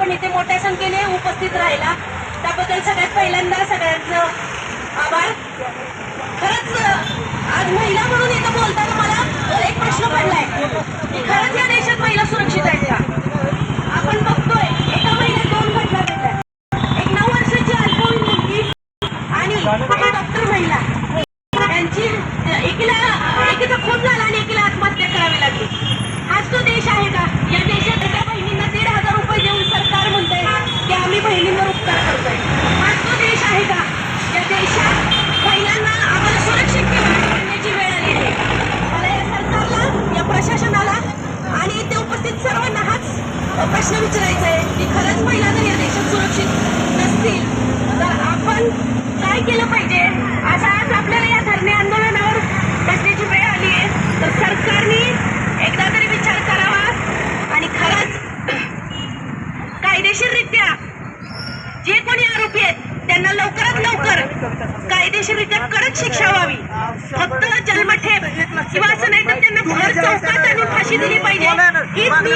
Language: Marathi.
कार्यक्रम इथे मोठ्या संख्येने उपस्थित राहिला त्याबद्दल सगळ्यात पहिल्यांदा सगळ्यांचं आभार। खरंच आज महिला म्हणून इथं बोलताना मला एक प्रश्न पडलाय की खरंच या देशात महिला सुरक्षित आहेत का? आपण बघतोय एका महिन्यात 2 घटना घडल्या, एक 9 वर्षाची अल्पवयीन मुलगी आणि एक डॉक्टर महिला यांची एकीचा खून झाला आणि एकीला आत्महत्या करावी लागली। हाच तो देश आहे का? या देशात एका बहिणींना 1,500 रुपये देऊन सरकार म्हणतंय की आम्ही बहिणींवर उपकार करतोय। हाच तो देश आहे का? या देशात महिलांना आम्हाला सुरक्षित करण्याची वेळ आली आहे। मला या सरकारला, या प्रशासनाला आणि इथे उपस्थित सर्वांना हाच प्रश्न विचारायचा आहे की खरंच महिला जर या देशात सुरक्षित नसतील तर आपण काय केलं पाहिजे? आज आपल्याला या धरणे आंदोलनावर बसण्याची वेळ आली आहे, तर सरकारने एकदा तरी विचार करावा आणि खरंच कायदेशीररित्या जे कोणी आरोपी आहेत त्यांना लवकरात लवकर कायदेशीररित्या कडक शिक्षा व्हावी। फक्त जन्मठेप किंवा असं नाही तर त्यांना भर चौकात आणून फाशी दिली पाहिजे हीच मी